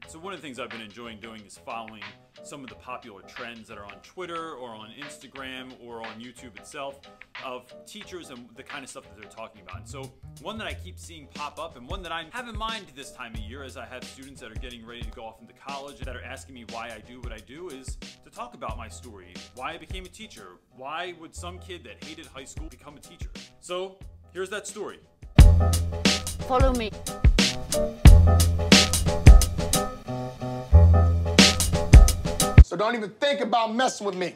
So one of the things I've been enjoying doing is following some of the popular trends that are on Twitter or on Instagram or on YouTube itself of teachers and the kind of stuff that they're talking about. And so one that I keep seeing pop up and one that I have in mind this time of year as I have students that are getting ready to go off into college that are asking me why I do what I do is to talk about my story, why I became a teacher, why would some kid that hated high school become a teacher? So here's that story. Follow me. So don't even think about messing with me.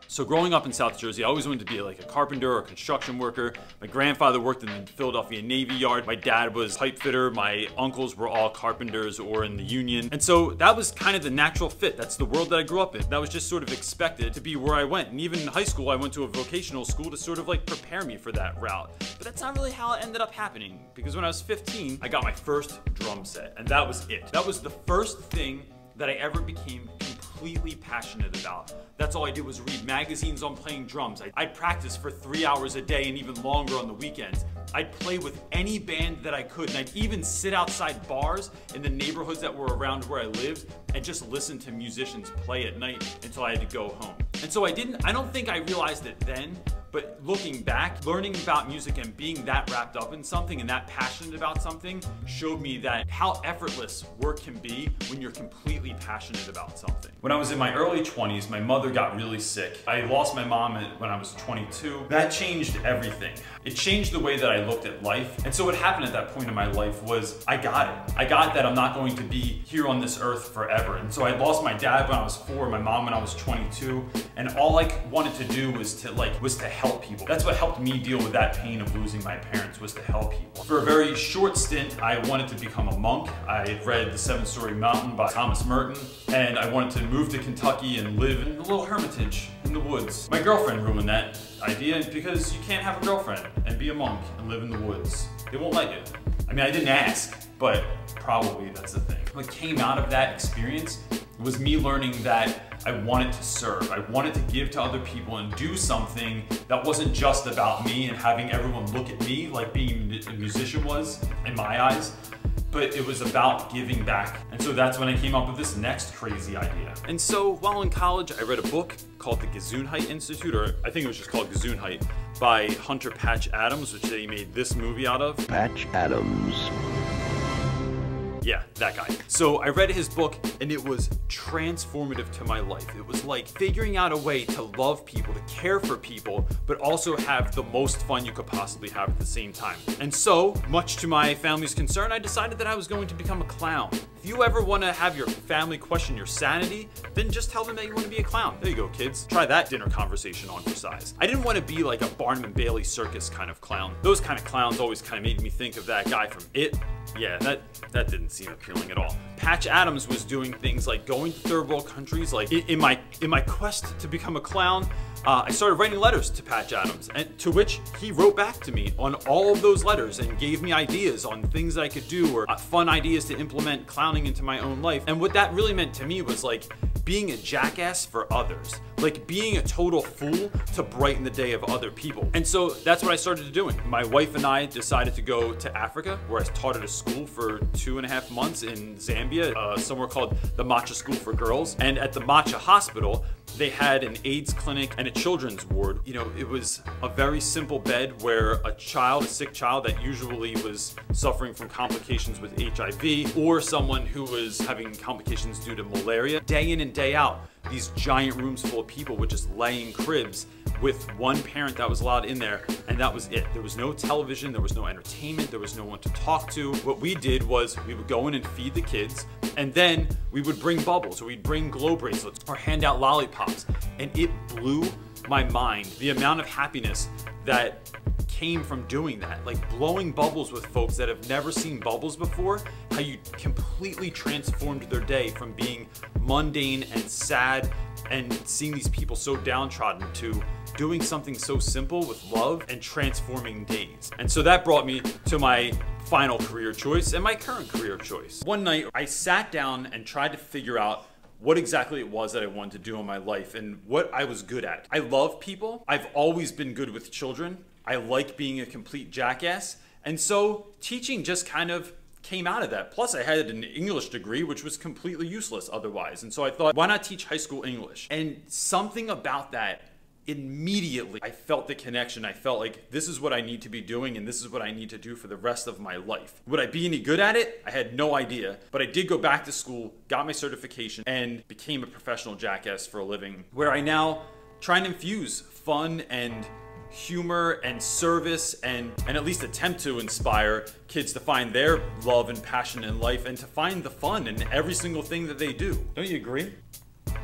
So growing up in South Jersey, I always wanted to be like a carpenter or a construction worker. My grandfather worked in the Philadelphia Navy Yard. My dad was a pipe fitter. My uncles were all carpenters or in the union. And so that was kind of the natural fit. That's the world that I grew up in. That was just sort of expected to be where I went. And even in high school, I went to a vocational school to sort of like prepare me for that route. But that's not really how it ended up happening. Because when I was 15, I got my first drum set. And that was it. That was the first thing that I ever became completely passionate about. That's all I did was read magazines on playing drums. I'd practice for 3 hours a day and even longer on the weekends. I'd play with any band that I could, and I'd even sit outside bars in the neighborhoods that were around where I lived and just listen to musicians play at night until I had to go home. And so I don't think I realized it then, but looking back, learning about music and being that wrapped up in something and that passionate about something showed me that how effortless work can be when you're completely passionate about something. When I was in my early 20s, my mother got really sick. I lost my mom when I was 22. That changed everything. It changed the way that I looked at life. And so what happened at that point in my life was I got it. I got that I'm not going to be here on this earth forever. And so I lost my dad when I was 4, my mom when I was 22. And all I wanted to do was to help people. That's what helped me deal with that pain of losing my parents, was to help people. For a very short stint, I wanted to become a monk. I had read The Seven-Story Mountain by Thomas Merton, and I wanted to move to Kentucky and live in a little hermitage in the woods. My girlfriend ruined that idea because you can't have a girlfriend and be a monk and live in the woods. They won't like it. I mean, I didn't ask, but probably that's the thing. What came out of that experience was me learning that I wanted to serve. I wanted to give to other people and do something that wasn't just about me and having everyone look at me like being a musician was in my eyes, but it was about giving back. And so that's when I came up with this next crazy idea. And so while in college, I read a book called The Gesundheit Institute, or I think it was just called Gesundheit, by Hunter Patch Adams, which they made this movie out of. Patch Adams. Yeah, that guy. So I read his book and it was transformative to my life. It was like figuring out a way to love people, to care for people, but also have the most fun you could possibly have at the same time. And so, much to my family's concern, I decided that I was going to become a clown. If you ever want to have your family question your sanity, then just tell them that you want to be a clown. There you go, kids. Try that dinner conversation on for size. I didn't want to be like a Barnum and Bailey circus kind of clown. Those kind of clowns always kind of made me think of that guy from It. Yeah, that didn't seem appealing at all. Patch Adams was doing things like going to third world countries. Like in my quest to become a clown, I started writing letters to Patch Adams, and to which he wrote back to me on all of those letters and gave me ideas on things that I could do or fun ideas to implement clowning into my own life. And what that really meant to me was like being a jackass for others, like being a total fool to brighten the day of other people. And so that's what I started doing. My wife and I decided to go to Africa, where I taught at a school for 2.5 months in Zambia, somewhere called the Matcha School for Girls. And at the Matcha Hospital, they had an AIDS clinic and a children's ward. You know, it was a very simple bed where a sick child that usually was suffering from complications with HIV, or someone who was having complications due to malaria, day in and day out, these giant rooms full of people would just lay in cribs with one parent that was allowed in there, and that was it. There was no television, there was no entertainment, there was no one to talk to. What we did was we would go in and feed the kids, and then we would bring bubbles, or we'd bring glow bracelets, or hand out lollipops, and it blew my mind, the amount of happiness that came from doing that. Like blowing bubbles with folks that have never seen bubbles before, how you completely transformed their day from being mundane and sad and seeing these people so downtrodden to doing something so simple with love and transforming days. And so that brought me to my final career choice and my current career choice. One night I sat down and tried to figure out what exactly it was that I wanted to do in my life and what I was good at. I love people. I've always been good with children. I like being a complete jackass. And so teaching just kind of came out of that. Plus I had an English degree, which was completely useless otherwise. And so I thought, why not teach high school English? And something about that, immediately I felt the connection. I felt like this is what I need to be doing, and this is what I need to do for the rest of my life. Would I be any good at it? I had no idea, but I did go back to school, got my certification, and became a professional jackass for a living, where I now try and infuse fun and humor and service and at least attempt to inspire kids to find their love and passion in life and to find the fun in every single thing that they do. Don't you agree?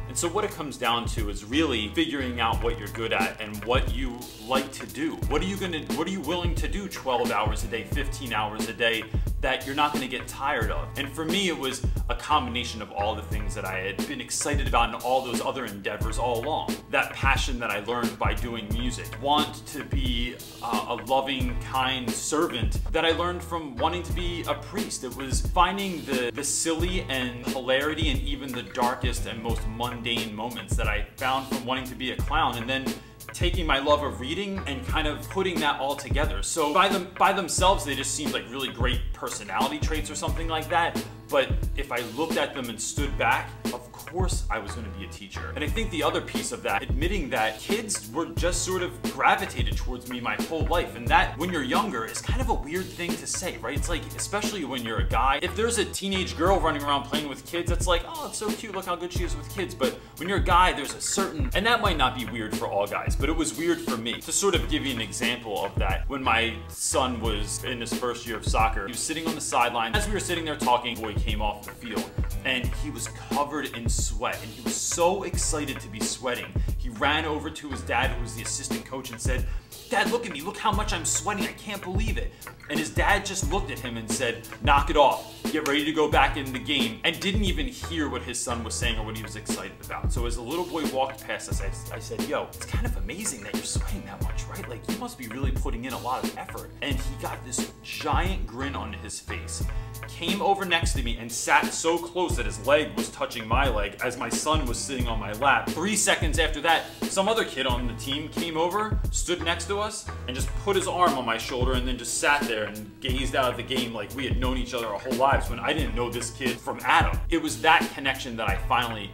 And so what it comes down to is really figuring out what you're good at and what you like to do. What are you willing to do 12 hours a day, 15 hours a day that you're not gonna get tired of? And for me, it was a combination of all the things that I had been excited about and all those other endeavors all along. That passion that I learned by doing music. Want to be a loving, kind servant that I learned from wanting to be a priest. It was finding the silly and hilarity and even the darkest and most mundane moments that I found from wanting to be a clown, and then taking my love of reading and kind of putting that all together. So by themselves, they just seemed like really great personality traits or something like that. But if I looked at them and stood back, of course I was gonna be a teacher. And I think the other piece of that, admitting that kids were just sort of gravitated towards me my whole life. And that, when you're younger, is kind of a weird thing to say, right? It's like, especially when you're a guy, if there's a teenage girl running around playing with kids, it's like, oh, it's so cute, look how good she is with kids. But when you're a guy, there's a certain, and that might not be weird for all guys, but it was weird for me. To sort of give you an example of that, when my son was in his first year of soccer, he was sitting on the sideline. As we were sitting there talking, a boy came off the field and he was covered in sweat and he was so excited to be sweating. He ran over to his dad, who was the assistant coach, and said, "Dad, look at me, look how much I'm sweating, I can't believe it." And his dad just looked at him and said, "Knock it off, get ready to go back in the game," and didn't even hear what his son was saying or what he was excited about. So as the little boy walked past us, I said, "Yo, it's kind of amazing that you're sweating that much, right? Like, you must be really putting in a lot of effort." And he got this giant grin on his face, came over next to me and sat so close that his leg was touching my leg as my son was sitting on my lap. 3 seconds after that, some other kid on the team came over, stood next to us, and just put his arm on my shoulder and then just sat there and gazed out of the game like we had known each other our whole lives, when I didn't know this kid from Adam. It was that connection that I finally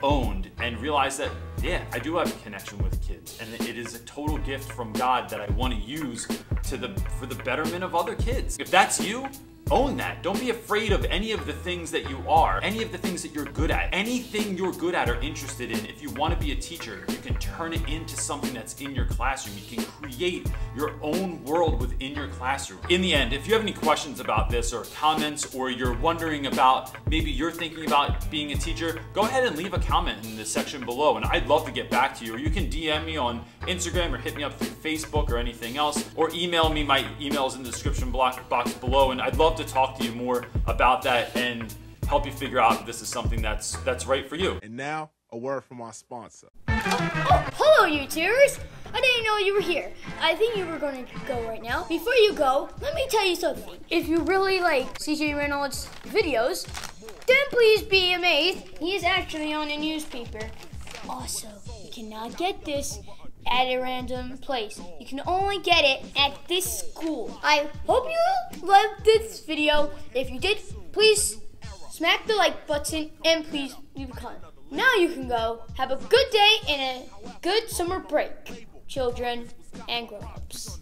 owned and realized that, yeah, I do have a connection with kids, and it is a total gift from God that I want to use for the betterment of other kids. If that's you, own that. Don't be afraid of any of the things that you are, any of the things that you're good at. Anything you're good at or interested in, if you want to be a teacher, you can turn it into something that's in your classroom. You can create your own world within your classroom. In the end, if you have any questions about this or comments, or you're wondering about, maybe you're thinking about being a teacher, go ahead and leave a comment in the section below and I'd love to get back to you. Or you can DM me on Instagram or hit me up through Facebook or anything else, or email me. My email's in the description box below, and I'd love to talk to you more about that and help you figure out if this is something that's right for you. And now, a word from our sponsor. Oh, hello, YouTubers! I didn't know you were here. I think you were going to go right now. Before you go, let me tell you something. If you really like CJ Reynolds' videos, then please be amazed. He is actually on a newspaper. Also, you cannot get this at a random place. You can only get it at this school. I hope you loved this video. If you did, please smack the like button and please leave a comment. Now you can go. Have a good day and a good summer break, children and grown-ups.